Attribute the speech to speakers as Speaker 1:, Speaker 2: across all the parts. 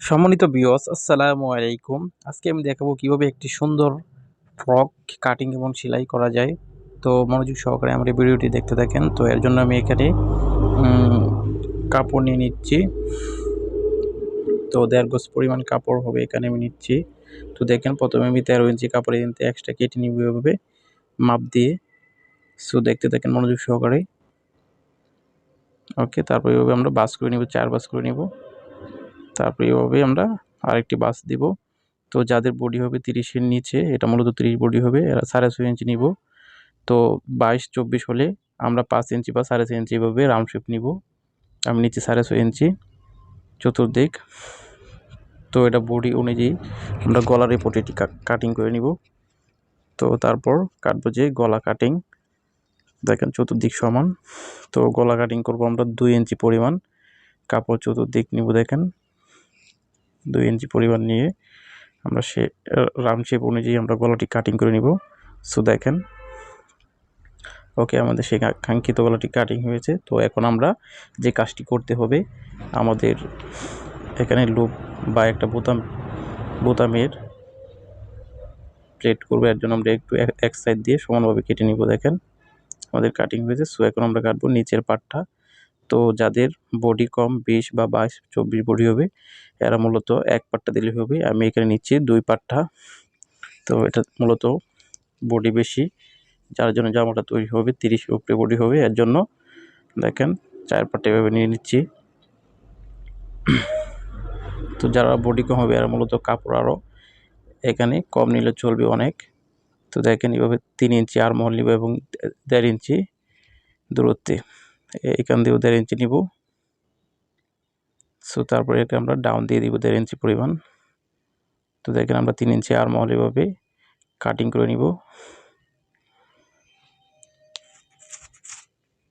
Speaker 1: সম্মানিত ভিউয়ার্স, আসসালামু আলাইকুম। আজকে আমি দেখাবো কিভাবে একটি সুন্দর ফ্রক কাটিং এবং সেলাই করা যায়। তো মনোযোগ সহকারে আমার এই ভিডিওটি দেখতে থাকেন। তো এর জন্য আমি এখানে কাপড় নিয়ে নিচ্ছি। তো 1.5 গজ পরিমাণ কাপড় হবে এখানে আমি নিচ্ছি। তো দেখেন, প্রথমে আমি 13 ইঞ্চি কাপড় এখানে এক্সট্রা কেটে নিব এভাবে মাপ দিয়ে। সো দেখতে থাকেন মনোযোগ সহকারে। ওকে, তারপর এভাবে আমরা বাস করে নিব, 4 বাস করে নিব। তারপর এভাবে আমরা আরেকটি বাস দিব। তো যাদের বডি হবে 30 এর নিচে, এটা মূলত 30 বডি হবে, এরা 6.5 ইঞ্চি নিব। তো 22-24 হলে আমরা 5 ইঞ্চি বা 6.5 ইঞ্চি এভাবে রাউন্ড শেপ নিব। আমি নিচ্ছি 6.5 ইঞ্চি চতুর্দিক। তো এটা বডি অনুযায়ী আমরা গলার এই পটিটি কাটিং করে নিব। তো তারপর কাটবো যে গলা কাটিং, দেখেন চতুর্দিক সমান। তো গলা কাটিং করব আমরা 2 ইঞ্চি পরিমাণ কাপড় চতুর্দিক নিব। দেখেন 2 ইঞ্চি পরিমাণ নিয়ে আমরা সে রাউন্ড শেপ অনুযায়ী আমরা গলাটি কাটিং করে নিব। সো দেখেন, ওকে, আমাদের সেই কাঙ্ক্ষিত গলাটি কাটিং হয়েছে। তো এখন আমরা যে কাজটি করতে হবে, আমাদের এখানে লুপ বা একটা বোতামের প্লেট করবো। এর জন্য আমরা একটু এক সাইড দিয়ে সমানভাবে কেটে নিব। দেখেন আমাদের কাটিং হয়েছে। সো এখন আমরা কাটবো নিচের পার্টটা। তো যাদের বডি কম 20 বা 22-24 বডি হবে, এরা মূলত এক পার্টটা দিলে হবে। আমি এখানে নিচ্ছি 2 পার্টটা। তো এটা মূলত বডি বেশি, যার জন্য জামাটা তৈরি হবে 30 উপরে বডি হবে। এর জন্য দেখেন 4 পার্ট এভাবে নিয়ে নিচ্ছি। তো যারা বডি কম হবে এরা মূলত কাপড় আরও এখানে কম নিলে চলবে অনেক। তো দেখেন এভাবে 3 ইঞ্চি আর্মহোল নিব এবং 1.5 ইঞ্চি দূরত্বে, এখান দিয়েও 1.5 ইঞ্চি নিব। সো তারপরে এটা আমরা ডাউন দিয়ে দিব 1.5 ইঞ্চি পরিমাণ। তো দেখেন আমরা 3 ইঞ্চি আর্মহোল এভাবে কাটিং করে নিব।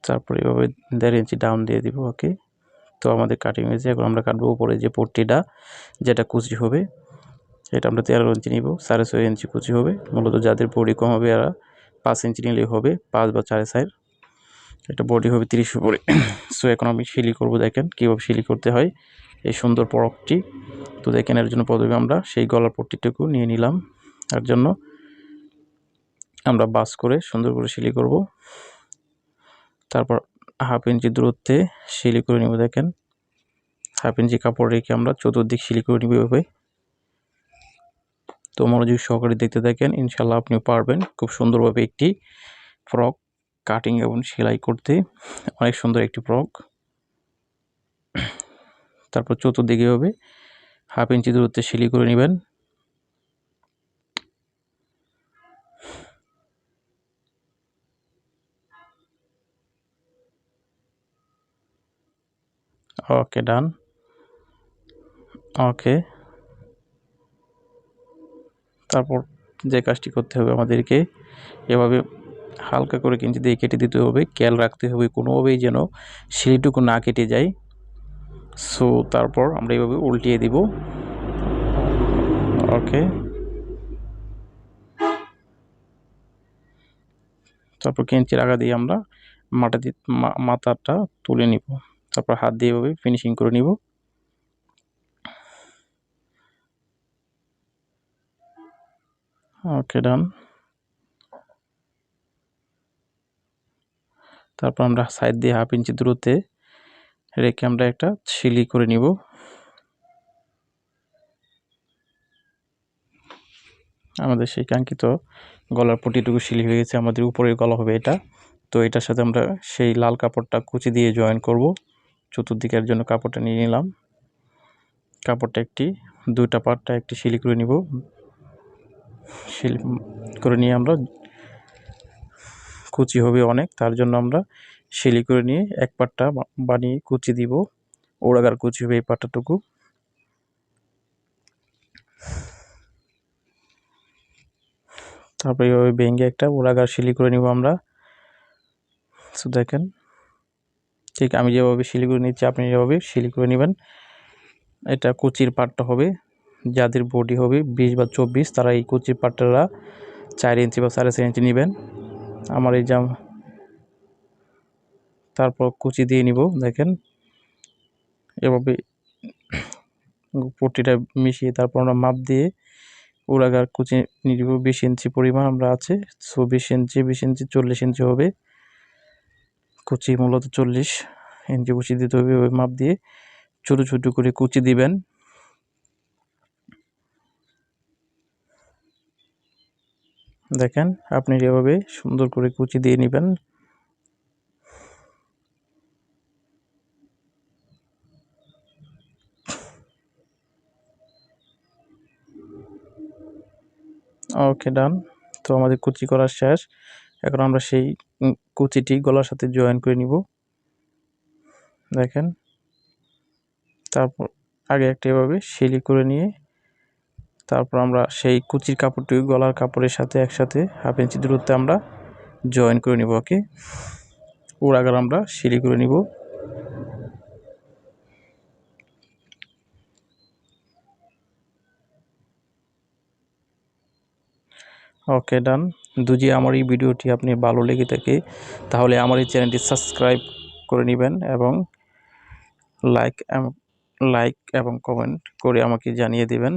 Speaker 1: তারপরে এভাবে 1.5 ইঞ্চি ডাউন দিয়ে দিব। ওকে, তো আমাদের কাটিং হয়েছে। এখন আমরা কাটবো উপরে যে পট্টিটা, যেটা কুচি হবে। এটা আমরা 13 ইঞ্চি নিব, 6.5 ইঞ্চি কুচি হবে। মূলত যাদের বডি কম হবে এরা 5 ইঞ্চি নিলেই হবে, 5 বা 4.5। এটা বডি হবে 30 উপরে। সো এখন আমি সিলি করব। দেখেন কীভাবে সিলি করতে হয় এই সুন্দর ফ্রকটি। তো দেখেন, এর জন্য প্রথমে আমরা সেই গলার পট্টিটুকু নিয়ে নিলাম। এর জন্য আমরা বাস করে সুন্দর করে সিলি করব। তারপর 1/2 ইঞ্চি দূরত্বে সিলি করে নিব। দেখেন 1/2 ইঞ্চি কাপড় রেখে আমরা চতুর্দিক সিলি করে নিব এভাবে। তো মনোযোগ সহকারে দেখতে থাকেন, ইনশাল্লাহ আপনিও পারবেন খুব সুন্দরভাবে একটি ফ্রক কাটিং এবং সেলাই করতে। অনেক সুন্দর একটি ফ্রক। তারপর চতুর্দিকে হবে 1/2 ইঞ্চি দূরত্বে সিলি করে নেবেন। ওকে, ডান। ওকে, তারপর যে কাজটি করতে হবে, আমাদেরকে এভাবে হালকা করে কিঞ্চি দিয়ে কেটে দিতে হবে। খেয়াল রাখতে হবে কোনোভাবেই যেন সিলিটুকু না কেটে যায়। সো তারপর আমরা এইভাবে উল্টিয়ে দিব। ওকে, তারপর কেঞ্চির আগা দিয়ে আমরা মাথাটা তুলে নিব। তারপর হাত দিয়ে এভাবে ফিনিশিং করে নিব। ওকে, ডান। তারপর আমরা সাইড দিয়ে 1/2 ইঞ্চি দূরত্বে রেখে আমরা একটা সিলি করে নিব। আমাদের সেই কাঙ্ক্ষিত গলার পটিটুকু সিলি হয়ে গেছে। আমাদের উপরের গলা হবে এটা। তো এটার সাথে আমরা সেই লাল কাপড়টা কুচি দিয়ে জয়েন করব। চতুর্দিকের জন্য কাপড়টা নিয়ে নিলাম। কাপড়টা দুইটা পার্টটা একটি সিলি করে নিব। সিলি করে নিয়ে আমরা কুচি হবে অনেক, তার জন্য আমরা সিলি করে নিয়ে এক পার্টটা বানিয়ে কুচি দিব। ওড়াগার কুচি হবে এই পার্টটুকু। তারপরে এইভাবে ভেঙে একটা ওড়াগার সিলি করে নিব আমরা। সো দেখেন, ঠিক আমি যেভাবে সিলি করে নিচ্ছি আপনি যেভাবে সিলি করে নেবেন। এটা কুচির পার্টটা হবে। যাদের বডি হবে 20 বা 24 তারা এই কুচির পার্টটা 4 ইঞ্চি বা 4.5 ইঞ্চি নেবেন। আমার এই তারপর কুচি দিয়ে নিব। দেখেন এভাবে পট্টিটা মিশিয়ে তারপর আমরা মাপ দিয়ে উড়াগার কুচি নিব 20 ইঞ্চি পরিমাণ আমরা আছে। সো 20 ইঞ্চি 40 ইঞ্চি হবে, কুচি মূলত 40 ইঞ্চি কুচি দিতে হবে। ওই মাপ দিয়ে ছোটো ছোটো করে কুচি দিবেন। দেখেন আপনি এভাবে সুন্দর করে কুচি দিয়ে নেবেন। ওকে, ডান। তো আমাদের কুচি করা শেষ। এখন আমরা সেই কুচিটি গলার সাথে জয়েন করে নিব। দেখেন, তারপর আগে একটা এভাবে সিলি করে নিয়ে তারপর আমরা সেই কুচির কাপড়টি গলার কাপড়ের সাথে একসাথে 1/2 ইঞ্চি দূরত্বে আমরা জয়েন করে নিব। ওকে, ওড়াগার আমরা সিলি করে নিব। ওকে, ডান। যদি আমার এই ভিডিওটি আপনি ভালো লেগে থাকে তাহলে আমার এই চ্যানেলটি সাবস্ক্রাইব করে নেবেন এবং লাইক এবং কমেন্ট করে আমাকে জানিয়ে দেবেন।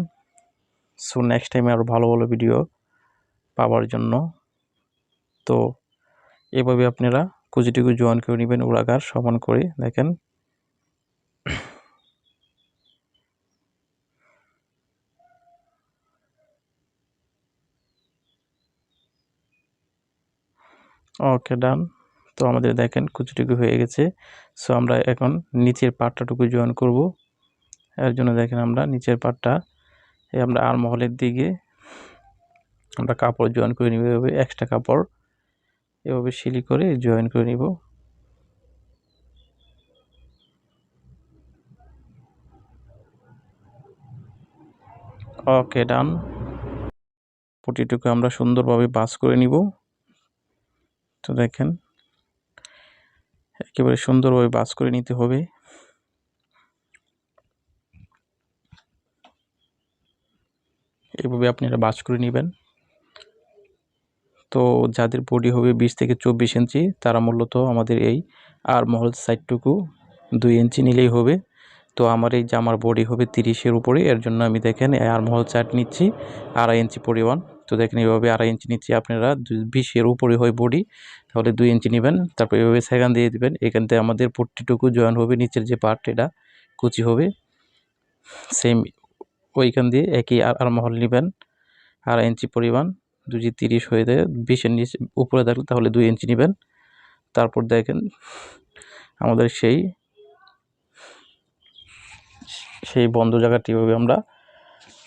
Speaker 1: সো নেক্সট টাইমে আরও ভালো ভালো ভিডিও পাওয়ার জন্য। তো এভাবে আপনারা কুচিটিকে জয়েন করে নেবেন ওড়াগার সমান করে। দেখেন, ওকে, ডান। তো আমাদের দেখেন কুচিটুকু হয়ে গেছে। সো আমরা এখন নিচের পাটটাটুকু জয়েন করব। এর জন্য দেখেন আমরা নিচের পাটটা আমরা আর্মহোলের দিকে আমরা কাপড় জয়েন করে নিব। এভাবে এক্সট্রা কাপড় এভাবে সিলি করে জয়েন করে নিব। ওকে, ডান। পটিটুকু আমরা সুন্দরভাবে ভাঁজ করে নিব। তো দেখেন একেবারে সুন্দরভাবে ভাঁজ করে নিতে হবে। এভাবে আপনারা ভাঁজ করে নেবেন। তো যাদের বডি হবে 20 থেকে 24 ইঞ্চি তারা মূলত আমাদের এই আর্মহোল সাইডটুকু 2 ইঞ্চি নিলেই হবে। তো আমার এই জামার বডি হবে 30-এর উপরে, এর জন্য আমি দেখেন এই আর্মহোল সাইড নিচ্ছি 2.5 ইঞ্চি পরিমাণ। তো দেখেন এইভাবে 2.5 ইঞ্চি নিচ্ছি। আপনারা 20-এর উপরে হয় বডি তাহলে 2 ইঞ্চি নেবেন। তারপর এইভাবে সেখান দিয়ে দিবেন। এখান থেকে আমাদের পট্টিটুকু জয়েন হবে, নিচের যে পার্ট এটা কুচি হবে। সেম ওইখান দিয়ে একই আর্মহোল নেবেন 2.5 ইঞ্চি পরিমাণ। যদি 30 হয়ে যায় 20-এর নিচে উপরে থাকলে তাহলে 2 ইঞ্চি নেবেন। তারপর দেখেন আমাদের সেই বন্ধ জায়গাটি এভাবে আমরা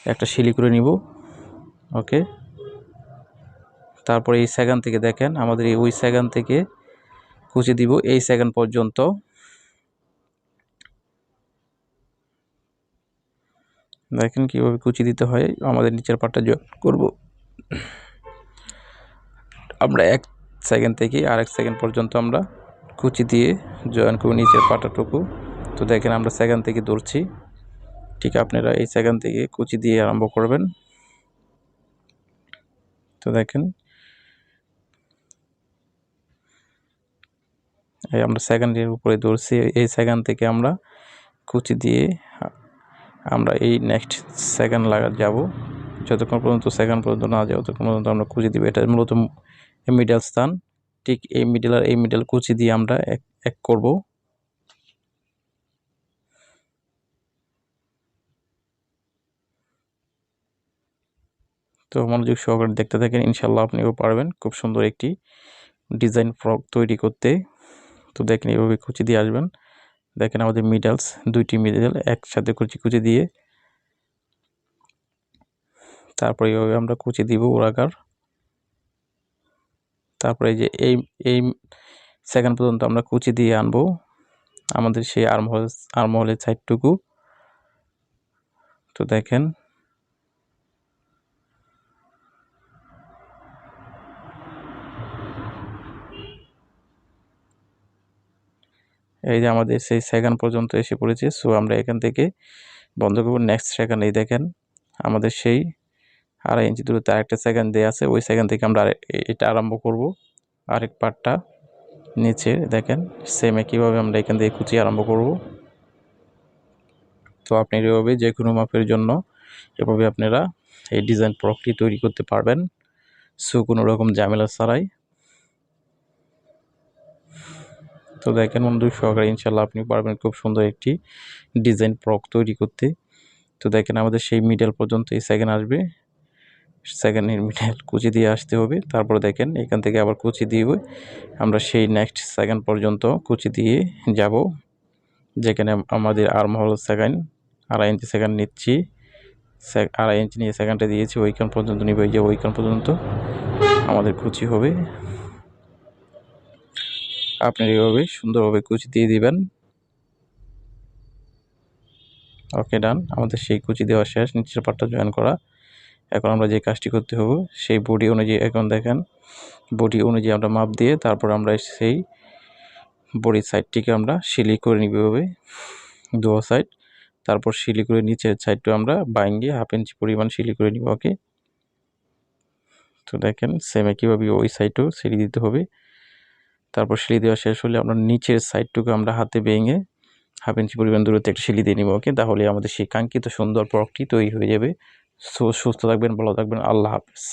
Speaker 1: একটা সিলি করে নিব। ওকে, তারপরে এই সেখান থেকে দেখেন আমাদের ওই সেখান থেকে কুচি দিব এই সেকেন্ড পর্যন্ত। দেখেন কীভাবে কুচি দিতে হয়। আমাদের নিচের পাটটা জয়েন করব আমরা 1 সেকেন্ড থেকে আরেক সেকেন্ড পর্যন্ত আমরা কুচি দিয়ে জয়েন করব নিচের পাটাটুকু। তো দেখেন আমরা সেকেন্ড থেকে ধরছি, ঠিক আপনারা এই সেকেন্ড থেকে কুচি দিয়ে আরম্ভ করবেন। তো দেখেন এই আমরা সেকেন্ডের উপরে ধরছি, এই সেকেন্ড থেকে আমরা কুচি দিয়ে আমরা এই নেক্সট সেকেন্ড যাব। যতক্ষণ পর্যন্ত সেকেন্ড পর্যন্ত না যায় ততক্ষণ পর্যন্ত আমরা কুচি দিব। এটা মূলত মিডল স্থান। ঠিক এই মিডল আর এই মিডল কুচি দিয়ে আমরা এক করব। তো মনোযোগ সহকারে দেখতে থাকেন, ইনশাল্লাহ আপনিও পারবেন খুব সুন্দর একটি ডিজাইন ফ্রক তৈরি করতে। তো দেখেন এইভাবে কুচি দিয়ে আসবেন। দেখেন আমাদের মিডলস, 2টি মিডল একসাথে কুচি দিয়ে তারপরে এইভাবে আমরা কুচি দিব ওরাকার। তারপরে এই যে এই সেকেন্ড পর্যন্ত আমরা কুচি দিয়ে আনবো আমাদের সেই আর্মহোলের সাইডটুকু। তো দেখেন এই যে আমাদের সেই সেকেন্ড পর্যন্ত এসে পড়েছে। সো আমরা এখান থেকে বন্ধ করব। নেক্সট সেকেন্ড এই দেখেন আমাদের সেই 2.5 ইঞ্চি দূরত্বে আরেকটা সেকেন্ড দেওয়া আছে, ওই সেকেন্ড থেকে আমরা এটা আরম্ভ করব। আরেক পার্টটা নিচে দেখেন সেম একইভাবে আমরা এখান থেকে কুচি আরম্ভ করব। তো আপনি এভাবে যে কোনো মাপের জন্য এভাবে আপনারা এই ডিজাইন ফ্রকটি তৈরি করতে পারবেন, সো কোনো রকম ঝামেলা ছাড়াই। তো দেখেন বন্ধু সহকারে ইনশাল্লাহ আপনি পারবেন খুব সুন্দর একটি ডিজাইন ফ্রক তৈরি করতে। তো দেখেন আমাদের সেই মিডল পর্যন্ত এই সেকেন্ড আসবে, সেকেন্ডের মিডল কুচি দিয়ে আসতে হবে। তারপরে দেখেন এখান থেকে আবার কুচি দিয়ে আমরা সেই নেক্সট সেকেন্ড পর্যন্ত কুচি দিয়ে যাব, যেখানে আমাদের আর্ম হল সেকেন্ড, 2.5 ইঞ্চি সেকেন্ড নিচ্ছি, 2.5 ইঞ্চি নিয়ে সেকেন্ডটা দিয়েছি, ওইখান পর্যন্ত নিব, এই যে ওইখান পর্যন্ত আমাদের কুচি হবে। আপনার এইভাবে সুন্দরভাবে কুচি দিয়ে দিবেন। ওকে ডান, আমাদের সেই কুচি দেওয়া শেষ, নিচের পাটটা জয়েন করা। এখন আমরা যে কাজটি করতে হবে সেই বডি অনুযায়ী, এখন দেখেন বডি অনুযায়ী আমরা মাপ দিয়ে তারপর আমরা সেই বডির সাইডটিকে আমরা সিলি করে নিব এভাবে দুটো সাইড। তারপর সিলি করে নিচের সাইডটা আমরা বাইঙ্গে 1/2 ইঞ্চি পরিমাণ সিলি করে নিব। ওকে, তো দেখেন সেম একইভাবে ওই সাইডও সিলি দিতে হবে। তারপর সিলি দেওয়া শেষ হলে আমরা নিচের সাইডটুকু আমরা হাতে ভেঙে 1/2 ইঞ্চি পরিমাণ দূরত্বে একটা সিলি দিয়ে নিব। ওকে, তাহলে আমাদের সেই কাঙ্ক্ষিত সুন্দর ফ্রকটি তৈরি হয়ে যাবে। সুস্থ থাকবেন, ভালো থাকবেন, আল্লাহ হাফেজ।